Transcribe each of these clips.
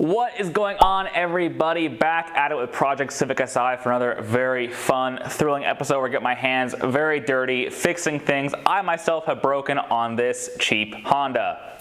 What is going on, everybody? Back at it with Project Civic Si for another very fun, thrilling episode where I get my hands very dirty fixing things I myself have broken on this cheap Honda.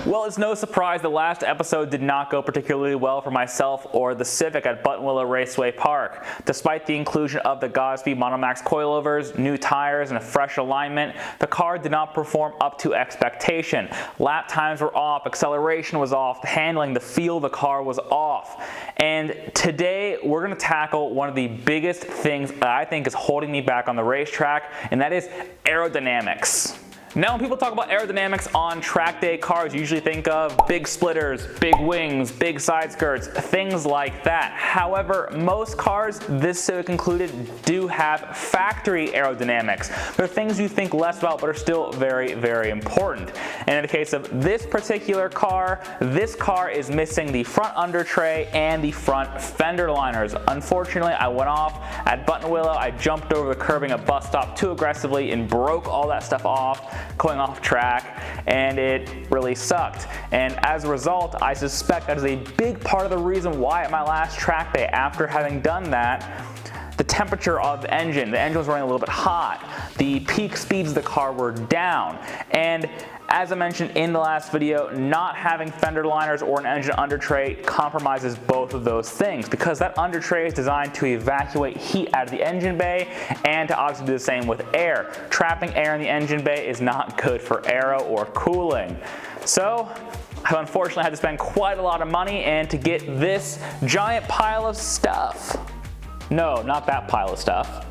Well, it's no surprise the last episode did not go particularly well for myself or the Civic at Buttonwillow Raceway Park. Despite the inclusion of the Godspeed Monomax coilovers, new tires, and a fresh alignment, the car did not perform up to expectation. Lap times were off, acceleration was off, the handling, the feel of the car was off. And today we're going to tackle one of the biggest things that I think is holding me back on the racetrack, and that is aerodynamics. Now, when people talk about aerodynamics on track day cars, you usually think of big splitters, big wings, big side skirts, things like that. However, most cars, this Civic included, do have factory aerodynamics. They're things you think less about but are still very, very important. And in the case of this particular car, this car is missing the front under tray and the front fender liners. Unfortunately, I went off at Buttonwillow. I jumped over the curbing at bus stop too aggressively and broke all that stuff off, going off track, and it really sucked. And as a result, I suspect that is a big part of the reason why at my last track day, after having done that, the temperature of the engine was running a little bit hot. The peak speeds of the car were down. And as I mentioned in the last video, not having fender liners or an engine under tray compromises both of those things, because that under tray is designed to evacuate heat out of the engine bay and to obviously do the same with air. Trapping air in the engine bay is not good for aero or cooling. So I unfortunately had to spend quite a lot of money and to get this giant pile of stuff. No, not that pile of stuff.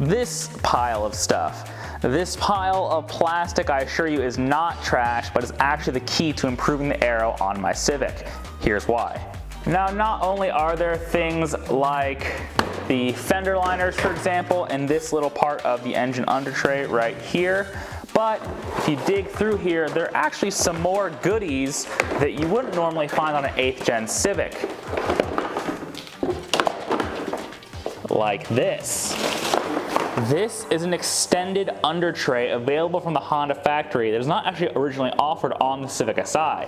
This pile of stuff. This pile of plastic, I assure you, is not trash, but is actually the key to improving the aero on my Civic. Here's why. Now, not only are there things like the fender liners, for example, and this little part of the engine under tray right here, but if you dig through here, there are actually some more goodies that you wouldn't normally find on an 8th gen Civic. Like this. This is an extended under tray available from the Honda factory that is not actually originally offered on the Civic Si.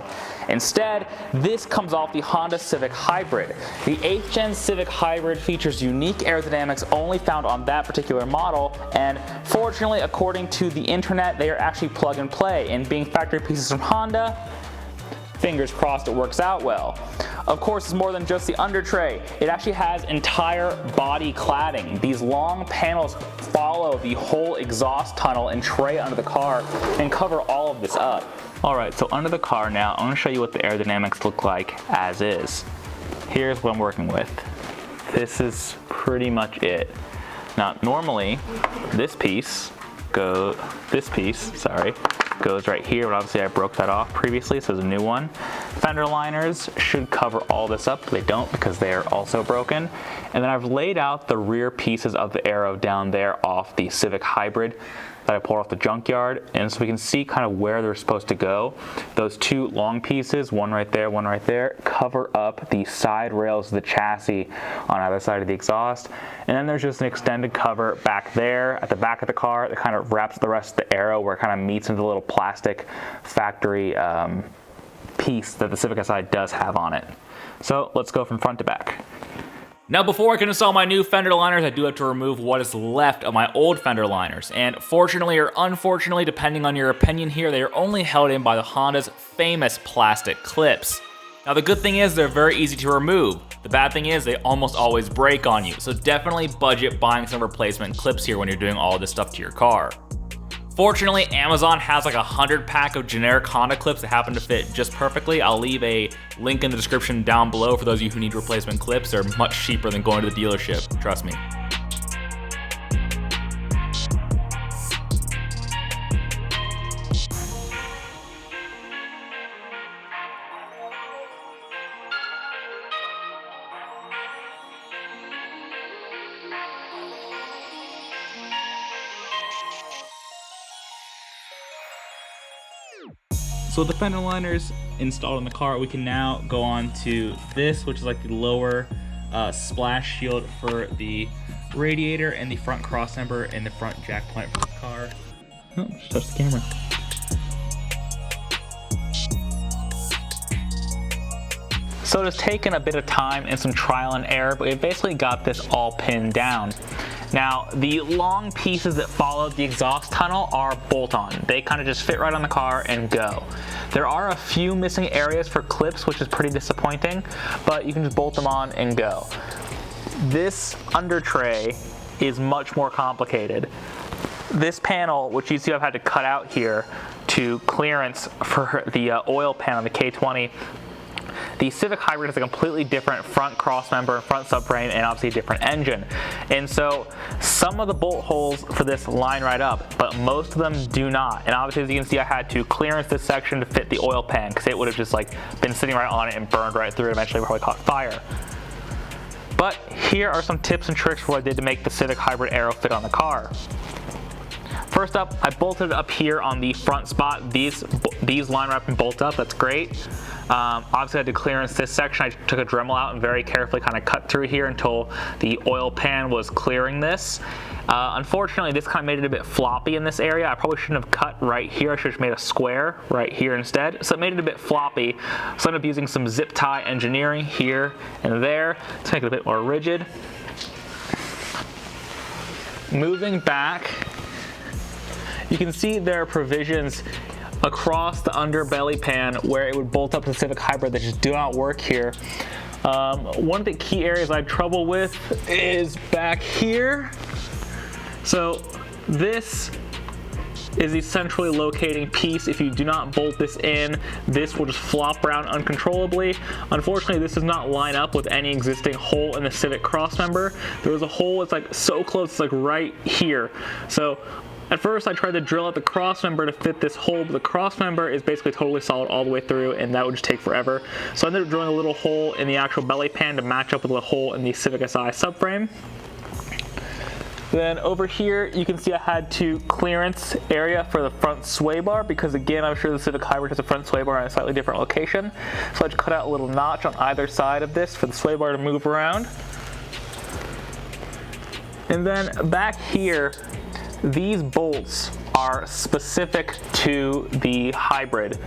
Instead, this comes off the Honda Civic Hybrid. The 8th gen Civic Hybrid features unique aerodynamics only found on that particular model, and fortunately, according to the internet, they are actually plug and play, and being factory pieces from Honda, fingers crossed it works out well. Of course, it's more than just the under tray. It actually has entire body cladding. These long panels follow the whole exhaust tunnel and tray under the car and cover all of this up. Alright, so under the car now, I'm going to show you what the aerodynamics look like as is. Here's what I'm working with. This is pretty much it. Now, normally, this piece goes right here, but obviously I broke that off previously, so there's a new one. Fender liners should cover all this up, but they don't because they are also broken. And then I've laid out the rear pieces of the aero down there off the Civic Hybrid that I pulled off the junkyard, and so we can see kind of where they're supposed to go. Those two long pieces, one right there, cover up the side rails of the chassis on either side of the exhaust. And then there's just an extended cover back there at the back of the car that kind of wraps the rest of the aero where it kind of meets into the little plastic factory piece that the Civic Si does have on it. So let's go from front to back. Now, before I can install my new fender liners, I do have to remove what is left of my old fender liners. And fortunately or unfortunately, depending on your opinion here, they are only held in by the Honda's famous plastic clips. Now, the good thing is they're very easy to remove. The bad thing is they almost always break on you. So definitely budget buying some replacement clips here when you're doing all this stuff to your car. Fortunately, Amazon has like 100 pack of generic Honda clips that happen to fit just perfectly. I'll leave a link in the description down below for those of you who need replacement clips. They're much cheaper than going to the dealership, trust me. So with the fender liners installed in the car, we can now go on to this, which is like the lower splash shield for the radiator and the front crossmember and the front jack point for the car. Oh, just touched the camera. So it's taken a bit of time and some trial and error, but we've basically got this all pinned down. Now, the long pieces that follow the exhaust tunnel are bolt-on. They kind of just fit right on the car and go. There are a few missing areas for clips, which is pretty disappointing, but you can just bolt them on and go. This under tray is much more complicated. This panel, which you see I've had to cut out here to clearance for the oil pan on the K20, the Civic Hybrid has a completely different front crossmember, front subframe, and obviously a different engine. And so some of the bolt holes for this line right up, but most of them do not. And obviously, as you can see, I had to clearance this section to fit the oil pan because it would have just like been sitting right on it and burned right through it, eventually probably caught fire. But here are some tips and tricks for what I did to make the Civic Hybrid Aero fit on the car. First up, I bolted it up here on the front spot. These line wrap and bolt up, that's great. Obviously I had to clearance this section. I took a Dremel out and very carefully kind of cut through here until the oil pan was clearing this. Unfortunately, this kind of made it a bit floppy in this area. I probably shouldn't have cut right here. I should have made a square right here instead. So it made it a bit floppy. So I ended up using some zip tie engineering here and there to make it a bit more rigid. Moving back, you can see there are provisions across the underbelly pan where it would bolt up to the Civic Hybrid that just do not work here. One of the key areas I had trouble with is back here. So this is the centrally locating piece. If you do not bolt this in, this will just flop around uncontrollably. Unfortunately, this does not line up with any existing hole in the Civic crossmember. There was a hole, it's like so close, it's like right here. So at first I tried to drill out the crossmember to fit this hole, but the crossmember is basically totally solid all the way through, and that would just take forever. So I ended up drilling a little hole in the actual belly pan to match up with the hole in the Civic Si subframe. Then over here, you can see I had to clearance area for the front sway bar because, again, I'm sure the Civic Hybrid has a front sway bar in a slightly different location. So I just cut out a little notch on either side of this for the sway bar to move around. And then back here, these bolts are specific to the Hybrid.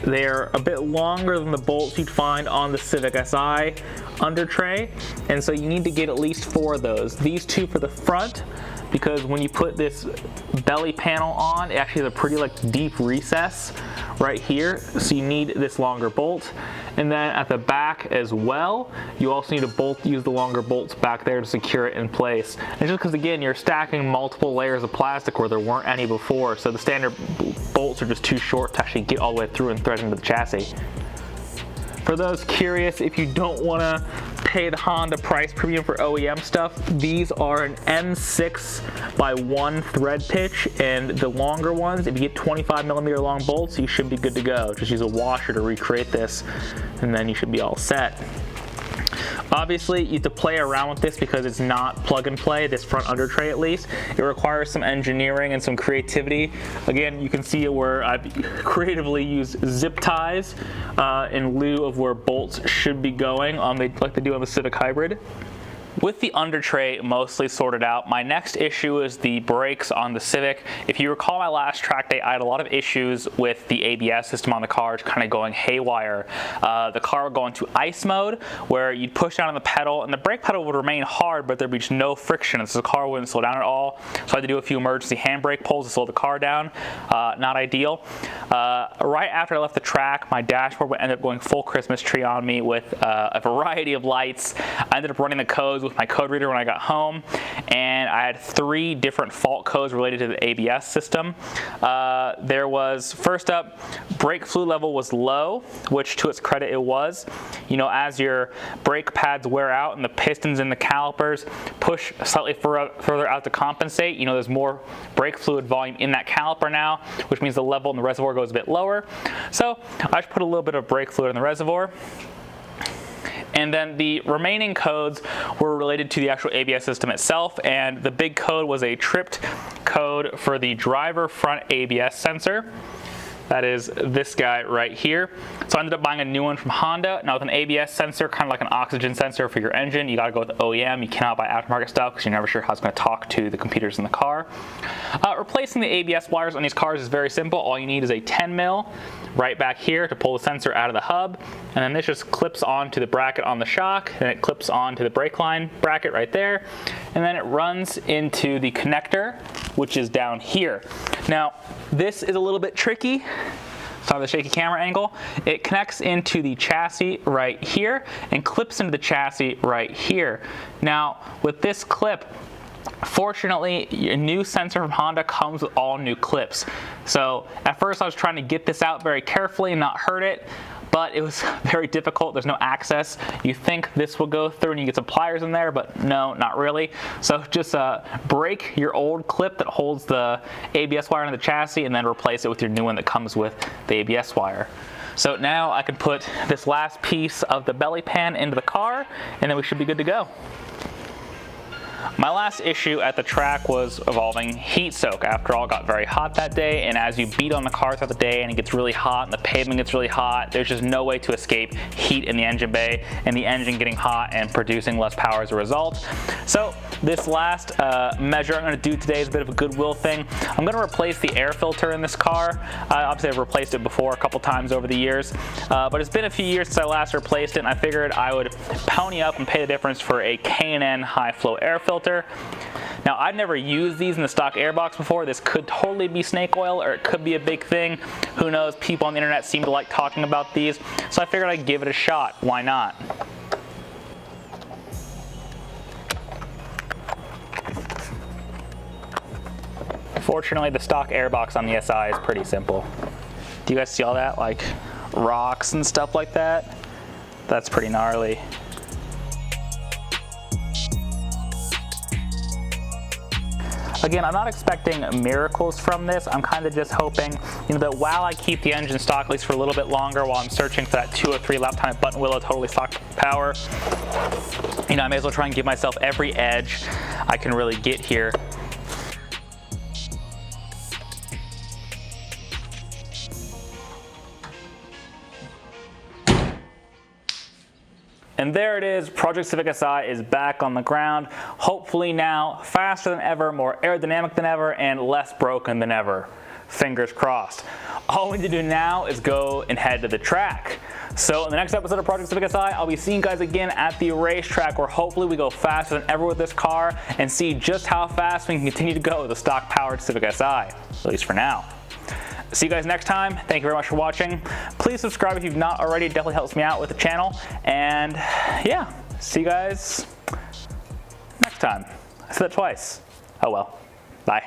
They're a bit longer than the bolts you'd find on the Civic Si under tray, and so you need to get at least 4 of those. These 2 for the front, because when you put this belly panel on, it actually has a pretty deep recess right here, so you need this longer bolt. And then at the back as well, you also need to use the longer bolts back there to secure it in place. And just because, again, you're stacking multiple layers of plastic where there weren't any before, so the standard bolts are just too short to actually get all the way through and thread into the chassis. For those curious, if you don't want to pay the Honda price premium for OEM stuff, these are an M6x1 thread pitch, and the longer ones, if you get 25mm long bolts, you should be good to go. Just use a washer to recreate this, and then you should be all set. Obviously, you have to play around with this because it's not plug and play, this front under tray at least. It requires some engineering and some creativity. Again, you can see where I've creatively used zip ties in lieu of where bolts should be going, like they do on the Civic Hybrid. With the under tray mostly sorted out, my next issue is the brakes on the Civic. If you recall my last track day, I had a lot of issues with the ABS system on the car, kind of going haywire. The car would go into ice mode, where you'd push down on the pedal, and the brake pedal would remain hard, but there'd be just no friction, so the car wouldn't slow down at all. So I had to do a few emergency handbrake pulls to slow the car down. Not ideal. Right after I left the track, my dashboard would end up going full Christmas tree on me with a variety of lights. I ended up running the codes with my code reader when I got home, and I had 3 different fault codes related to the ABS system. There was, first up, brake fluid level was low, which to its credit it was. You know, as your brake pads wear out and the pistons and the calipers push slightly further out to compensate, you know, there's more brake fluid volume in that caliper now, which means the level in the reservoir goes a bit lower. So I just put a little bit of brake fluid in the reservoir. And then the remaining codes were related to the actual ABS system itself, and the big code was a tripped code for the driver front ABS sensor. That is this guy right here. So I ended up buying a new one from Honda. Now with an ABS sensor, kind of like an oxygen sensor for your engine, you gotta go with OEM. You cannot buy aftermarket stuff because you're never sure how it's gonna talk to the computers in the car. Replacing the ABS wires on these cars is very simple. All you need is a 10 mil right back here to pull the sensor out of the hub. And then this just clips onto the bracket on the shock, and it clips onto the brake line bracket right there. And then it runs into the connector, which is down here. Now, this is a little bit tricky. Sorry, the shaky camera angle. It connects into the chassis right here and clips into the chassis right here. Now, with this clip, fortunately, a new sensor from Honda comes with all new clips. So at first I was trying to get this out very carefully and not hurt it, but it was very difficult. There's no access. You think this will go through and you get some pliers in there, but no, not really. So just break your old clip that holds the ABS wire in the chassis and then replace it with your new one that comes with the ABS wire. So now I can put this last piece of the belly pan into the car and then we should be good to go. My last issue at the track was involving heat soak. After all, it got very hot that day, and as you beat on the car throughout the day and it gets really hot and the pavement gets really hot, there's just no way to escape heat in the engine bay and the engine getting hot and producing less power as a result. So this last measure I'm going to do today is a bit of a goodwill thing. I'm going to replace the air filter in this car. Obviously I've replaced it before a couple times over the years, but it's been a few years since I last replaced it, and I figured I would pony up and pay the difference for a K&N high flow air filter. Now, I've never used these in the stock airbox before. This could totally be snake oil, or it could be a big thing. Who knows? People on the internet seem to like talking about these, so I figured I'd give it a shot. Why not? Fortunately, the stock airbox on the SI is pretty simple. Do you guys see all that? Like rocks and stuff like that? That's pretty gnarly. Again, I'm not expecting miracles from this. I'm kind of just hoping, that while I keep the engine stock at least for a little bit longer while I'm searching for that 2 or 3 lap time at Buttonwillow totally stock power, I may as well try and give myself every edge I can really get here. And there it is, Project Civic Si is back on the ground. Hopefully now faster than ever, more aerodynamic than ever, and less broken than ever. Fingers crossed. All we need to do now is go and head to the track. So in the next episode of Project Civic Si, I'll be seeing you guys again at the racetrack where hopefully we go faster than ever with this car and see just how fast we can continue to go with the stock powered Civic Si, at least for now. See you guys next time. Thank you very much for watching. Please subscribe if you've not already. It definitely helps me out with the channel. And yeah, see you guys next time. I said that twice. Oh well. Bye.